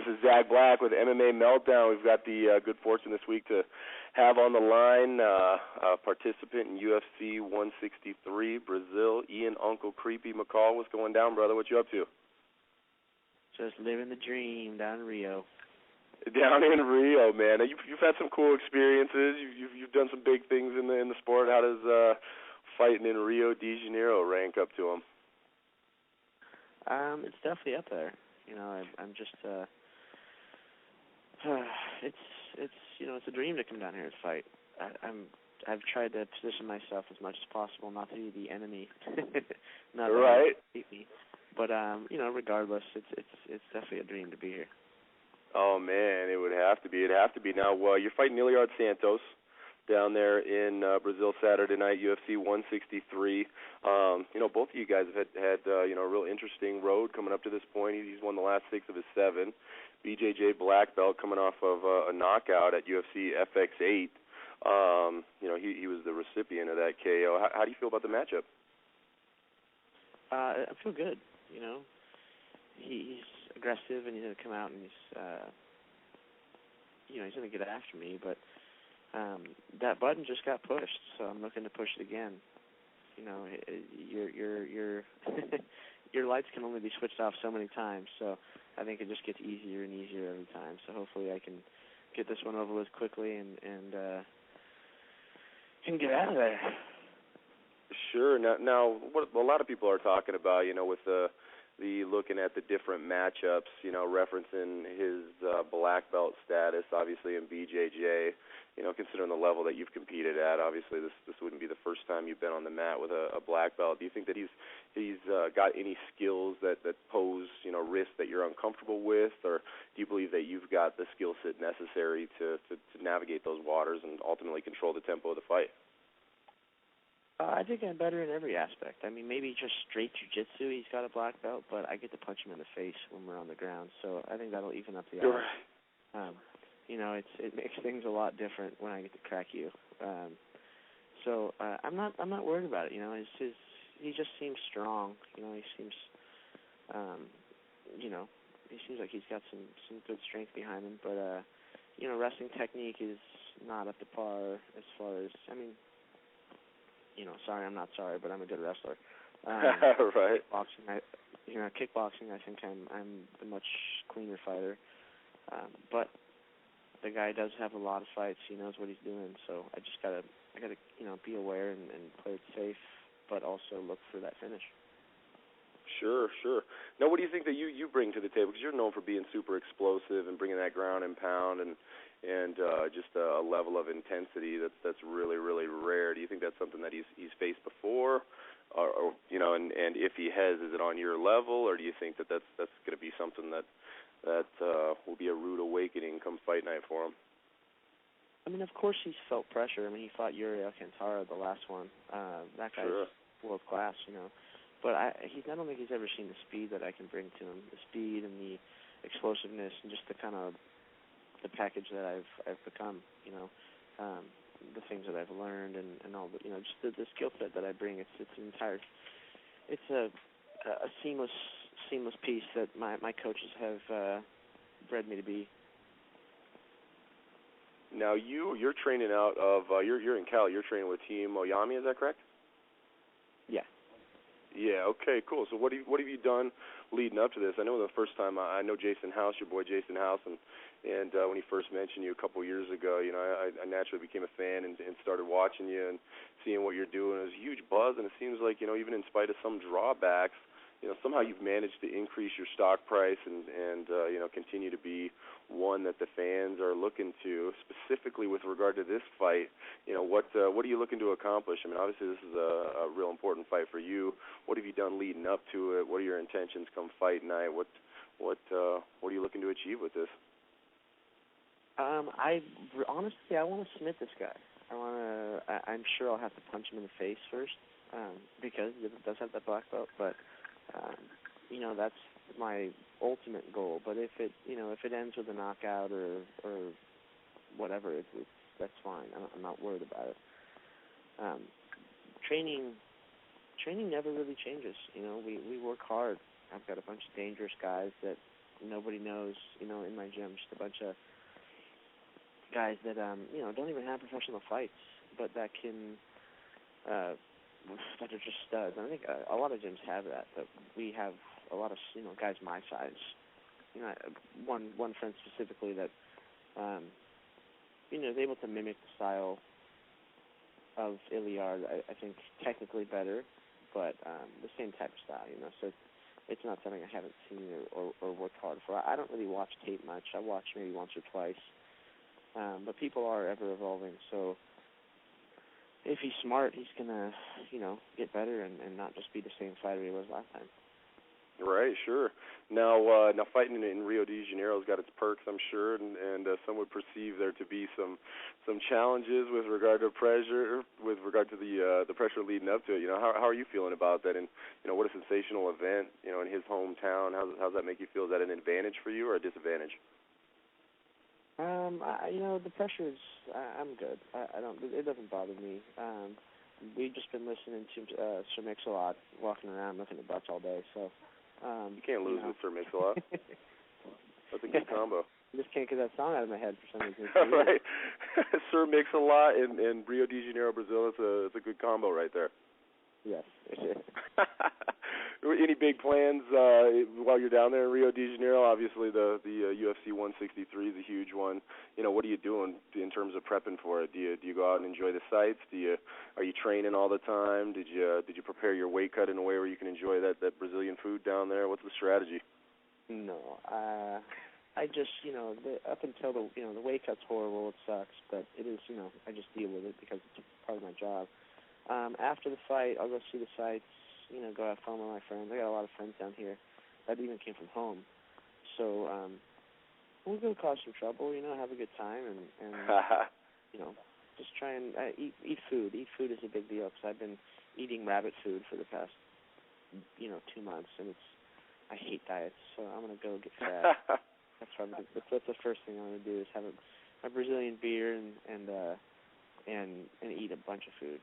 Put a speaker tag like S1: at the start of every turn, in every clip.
S1: This is Zach Black with MMA Meltdown. We've got the good fortune this week to have on the line a participant in UFC 163, Brazil, Ian Uncle Creepy McCall. What's going down, brother? What you up to?
S2: Just living the dream down in Rio.
S1: Down in Rio, man. You've had some cool experiences. You've done some big things in the sport. How does fighting in Rio de Janeiro rank up to them?
S2: It's definitely up there. You know, I'm just it's a dream to come down here and fight. I've tried to position myself as much as possible not to be the enemy, not
S1: right.
S2: To beat me. But regardless, it's definitely a dream to be here.
S1: Oh man, it would have to be. It'd have to be. Now, you're fighting Lyoto Santos down there in Brazil Saturday night, UFC 163. Both of you guys have had a real interesting road coming up to this point. He's won the last 6 of his 7. BJJ black belt coming off of a knockout at UFC FX8. He was the recipient of that KO. How do you feel about the matchup?
S2: I feel good. He's aggressive and he's going to come out and he's going to get after me, but that button just got pushed, so I'm looking to push it again. Your lights can only be switched off so many times, so I think it just gets easier and easier every time. So hopefully I can get this one over with quickly and get out of there.
S1: Sure. Now, what a lot of people are talking about, with the looking at the different matchups, referencing his black belt status, obviously in BJJ, considering the level that you've competed at, obviously this wouldn't be the first time you've been on the mat with a black belt. Do you think that he's got any skills that pose, risks that you're uncomfortable with, or do you believe that you've got the skill set necessary to navigate those waters and ultimately control the tempo of the fight?
S2: I think I'm better in every aspect. I mean, maybe just straight jiu-jitsu, he's got a black belt, but I get to punch him in the face when we're on the ground, so I think that'll even up the odds. Right. It makes things a lot different when I get to crack you. I'm not worried about it. He just seems strong. He seems like he's got some good strength behind him, but wrestling technique is not up to par as far as sorry, I'm not sorry, but I'm a good wrestler.
S1: Right.
S2: Kickboxing, I think I'm the much cleaner fighter. But the guy does have a lot of fights. He knows what he's doing, so I gotta be aware and play it safe, but also look for that finish. Sure.
S1: Now, what do you think that you bring to the table? Because you're known for being super explosive and bringing that ground and pound and just a level of intensity that's really, really rare. Do you think that's something that he's faced before, or and if he has, is it on your level, or do you think that that's going to be something that will be a rude awakening come fight night for him?
S2: I mean, of course he's felt pressure. I mean, he fought Yuri Alcantara, the last one. That guy's world class, But I don't think he's ever seen the speed that I can bring to him, the speed and the explosiveness and just the kind of the package that I've become, the things that I've learned and all the, just the skill set that I bring. It's a seamless piece that my coaches have bred me to be.
S1: Now you're training out of you're in Cali. You're training with Team Oyami, is that correct?
S2: Yeah.
S1: Yeah. Okay. Cool. So what have you done leading up to this? I know the first time I know Jason House, your boy Jason House, and when he first mentioned you a couple years ago, I naturally became a fan and started watching you and seeing what you're doing. It was a huge buzz, and it seems like even in spite of some drawbacks, somehow you've managed to increase your stock price and continue to be one that the fans are looking to. Specifically with regard to this fight, what are you looking to accomplish? I mean, obviously this is a real important fight for you. What have you done leading up to it? What are your intentions come fight night? What are you looking to achieve with this?
S2: Honestly, I want to submit this guy. I'm sure I'll have to punch him in the face first because he does have that black belt, but that's my ultimate goal. But if it ends with a knockout or whatever, that's fine. I'm not worried about it. Training never really changes. We work hard. I've got a bunch of dangerous guys that nobody knows, in my gym, just a bunch of guys that, don't even have professional fights, but that can, that are just studs. And I think a lot of gyms have that, but we have a lot of, guys my size. One friend specifically that, is able to mimic the style of Iliard. I think technically better, but the same type of style, So it's not something I haven't seen or worked hard for. I don't really watch tape much. I watch maybe once or twice. But people are ever evolving, so if he's smart, he's gonna, get better and not just be the same fighter he was last time.
S1: Right, sure. Now fighting in Rio de Janeiro has got its perks, I'm sure, and some would perceive there to be some challenges with regard to pressure, with regard to the pressure leading up to it. How are you feeling about that? And what a sensational event, in his hometown. How's that make you feel? Is that an advantage for you or a disadvantage?
S2: The pressure is, I'm good. It doesn't bother me. We've just been listening to Sir Mix a lot, walking around looking at butts all day, so.
S1: You can't lose with Sir Mix a lot. That's a good combo.
S2: I just can't get that song out of my head for some reason.
S1: Right. Sir Mix a lot in Rio de Janeiro, Brazil. It's a good combo right there.
S2: Yes.
S1: Any big plans while you're down there in Rio de Janeiro? Obviously, the UFC 163 is a huge one. What are you doing in terms of prepping for it? Do you go out and enjoy the sights? Are you training all the time? Did you prepare your weight cut in a way where you can enjoy that Brazilian food down there? What's the strategy?
S2: No, I just up until the weight cut's horrible. It sucks, but it is I just deal with it because it's part of my job. After the fight, I'll go see the sights. Go have fun with my friends. I got a lot of friends down here that even came from home. So we'll go cause some trouble, have a good time, and just try and eat food. Eat food is a big deal because I've been eating rabbit food for the past, 2 months, and I hate diets, so I'm going to go get fat. That's the first thing I'm going to do is have a Brazilian beer and eat a bunch of food.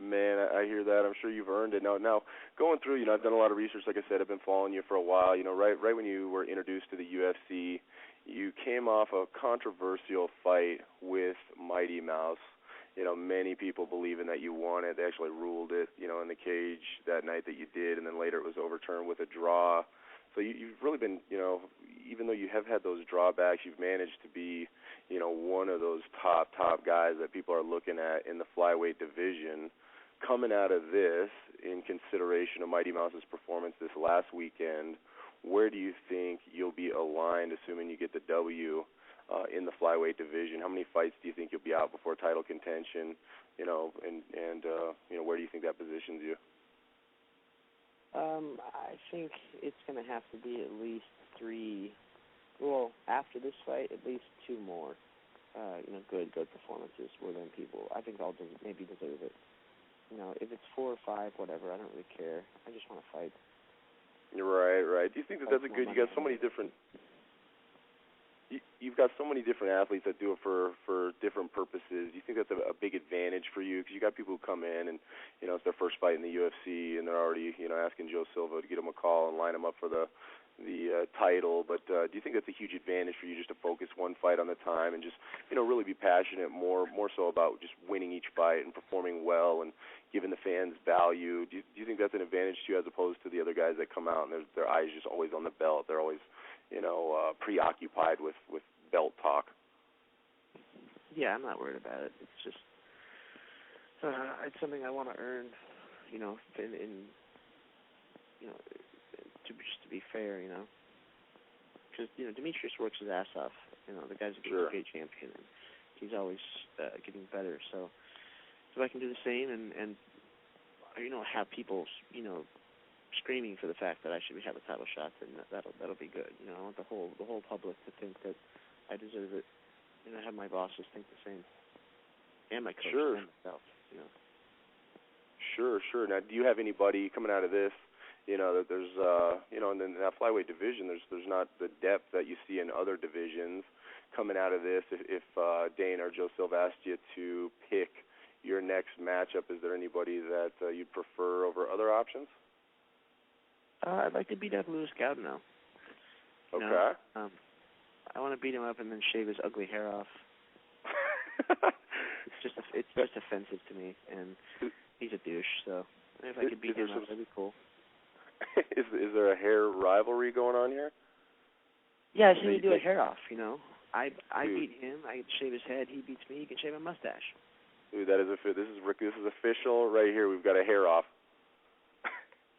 S1: Man, I hear that. I'm sure you've earned it. Now, going through, I've done a lot of research. Like I said, I've been following you for a while. Right when you were introduced to the UFC, you came off a controversial fight with Mighty Mouse. Many people believing that you won it. They actually ruled it, in the cage that night that you did, and then later it was overturned with a draw. So you've really been, even though you have had those drawbacks, you've managed to be, one of those top guys that people are looking at in the flyweight division. Coming out of this, in consideration of Mighty Mouse's performance this last weekend, where do you think you'll be aligned, assuming you get the W in the flyweight division? How many fights do you think you'll be out before title contention? Where do you think that positions you?
S2: I think it's going to have to be at least 3. Well, after this fight, at least 2 more. Good performances where then people, I think I'll maybe deserve it. If it's 4 or 5, whatever, I don't really care. I just want to fight.
S1: Right. Do you think that's a good? You got so many different. You've got so many different athletes that do it for different purposes. Do you think that's a big advantage for you? Because you got people who come in and it's their first fight in the UFC and they're already asking Joe Silva to get them a call and line them up for the title. But do you think that's a huge advantage for you just to focus one fight on the time and just really be passionate more so about just winning each fight and performing well and giving the fans value? Do you think that's an advantage to you as opposed to the other guys that come out and their eyes just always on the belt? They're always preoccupied with belt talk.
S2: Yeah, I'm not worried about it. It's just it's something I want to earn, to be fair, because Demetrius works his ass off. The guy's a great champion, and he's always getting better. So if I can do the same and have people screaming for the fact that I should have a title shot, then that'll be good. I want the whole public to think that I deserve it, and I have my bosses think the same, and my coach and myself.
S1: Sure. Now, do you have anybody coming out of this? That there's and in that flyweight division, there's not the depth that you see in other divisions. Coming out of this, if Dana or Joe Silva asked you to pick your next matchup, is there anybody that you'd prefer over other options?
S2: I'd like to beat up Luis Gaudino. You know? I want to beat him up and then shave his ugly hair off. It's just offensive to me, and he's a douche. So if I could beat him up, that'd be cool.
S1: Is there a hair rivalry going on here?
S2: Yeah, I see you do a hair off. You know, I beat him. I shave his head. He beats me. He can shave a mustache. Dude,
S1: this is official right here. We've got a hair off.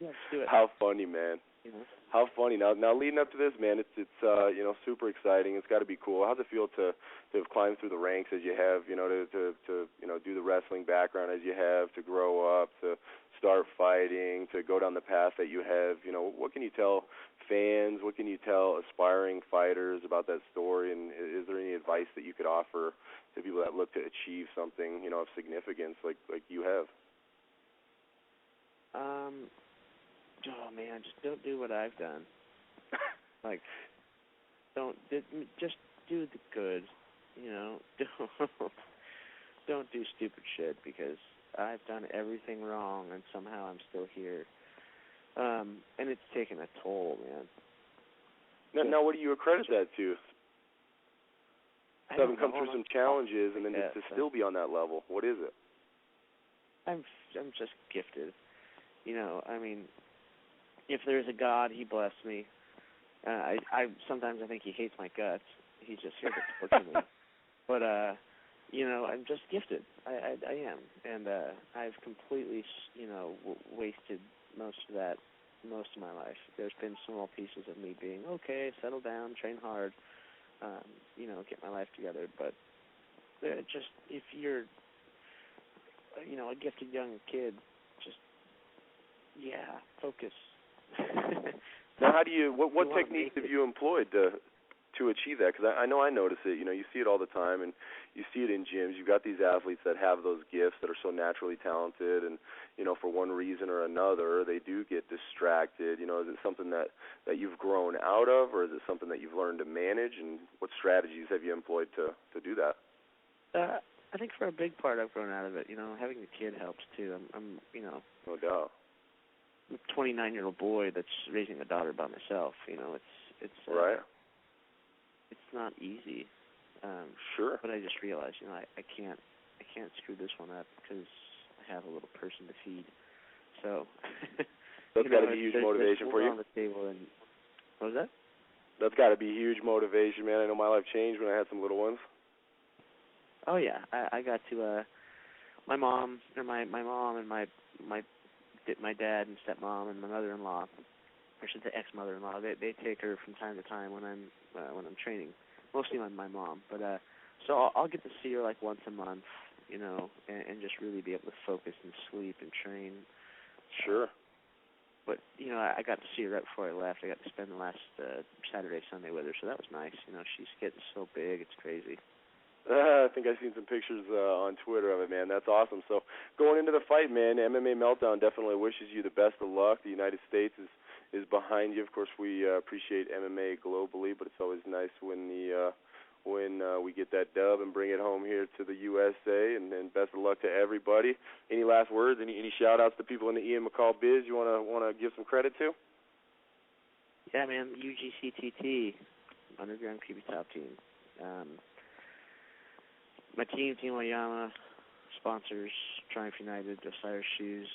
S2: Yeah, let's do it.
S1: How funny, man.
S2: You know?
S1: How funny. Now leading up to this, man, it's you know, super exciting. It's got to be cool. How's it feel to have climbed through the ranks as you have, you know, to you know, do the wrestling background as you have, to grow up, to start fighting, to go down the path that you have? You know, what can you tell fans, what can you tell aspiring fighters about that story, and is there any advice that you could offer to people that look to achieve something, you know, of significance like you have?
S2: Oh man, just don't do what I've done. Like, just do the good, you know. Don't do stupid shit, because I've done everything wrong and somehow I'm still here. And it's taken a toll, man.
S1: Now what do you accredit that to? Having come through some challenges and then to still be on that level, what is it?
S2: I'm just gifted. You know, I mean, if there's a God, He blessed me. I sometimes I think He hates my guts. He's just here to torture me. But you know, I'm just gifted. I am, and I've completely, you know, wasted most of my life. There's been small pieces of me being okay, settle down, train hard, you know, get my life together. But just if you're, you know, a gifted young kid, just focus.
S1: Now, how do you? What techniques have you employed to achieve that? Because I know I notice it. You know, you see it all the time, and you see it in gyms. You've got these athletes that have those gifts that are so naturally talented, and you know, for one reason or another, they do get distracted. You know, is it something that you've grown out of, or is it something that you've learned to manage? And what strategies have you employed to do that?
S2: I think for a big part, I've grown out of it. You know, having a kid helps too. I'm you know,
S1: no doubt.
S2: I'm a 29-year-old boy that's raising a daughter by myself. You know, it's
S1: right.
S2: It's not easy.
S1: Sure.
S2: But I just realized, you know, I can't screw this one up because I have a little person to feed. So
S1: that's got to be huge motivation for you.
S2: On the table, and what was that?
S1: That's got to be huge motivation, man. I know my life changed when I had some little ones.
S2: Oh yeah, I got to my mom and my dad and stepmom and my mother-in-law, or should say ex-mother-in-law. They take her from time to time when I'm training, mostly my mom. But so I'll get to see her like once a month, you know, and just really be able to focus and sleep and train.
S1: Sure.
S2: But you know, I got to see her right before I left. I got to spend the last Saturday, Sunday with her, so that was nice. You know, she's getting so big, it's crazy.
S1: I think I've seen some pictures on Twitter of it, man. That's awesome. So going into the fight, man, MMA Meltdown definitely wishes you the best of luck. The United States is behind you. Of course, we appreciate MMA globally, but it's always nice when we get that dub and bring it home here to the USA. And best of luck to everybody. Any last words? Any shout outs to people in the Ian McCall biz you wanna give some credit to?
S2: Yeah, man, UGCTT, Underground Creepy Top Team. My team, Team Oyama, sponsors, Triumph United, Osiris Shoes,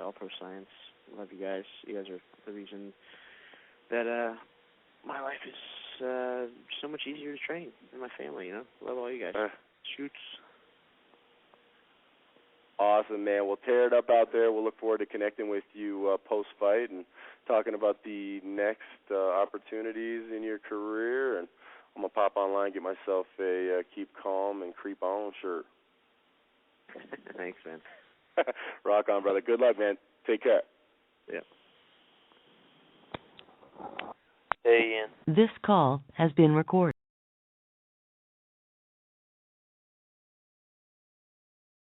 S2: All Pro Science. Love you guys. You guys are the reason that my life is so much easier to train, and my family, you know. Love all you guys. Shoots.
S1: Awesome, man. We'll tear it up out there. We'll look forward to connecting with you post-fight and talking about the next opportunities in your career. And I'm going to pop online, get myself a Keep Calm and Creep On shirt.
S2: Thanks, man.
S1: Rock on, brother. Good luck, man. Take care.
S2: Yeah.
S3: Hey, Ian. This call has been recorded.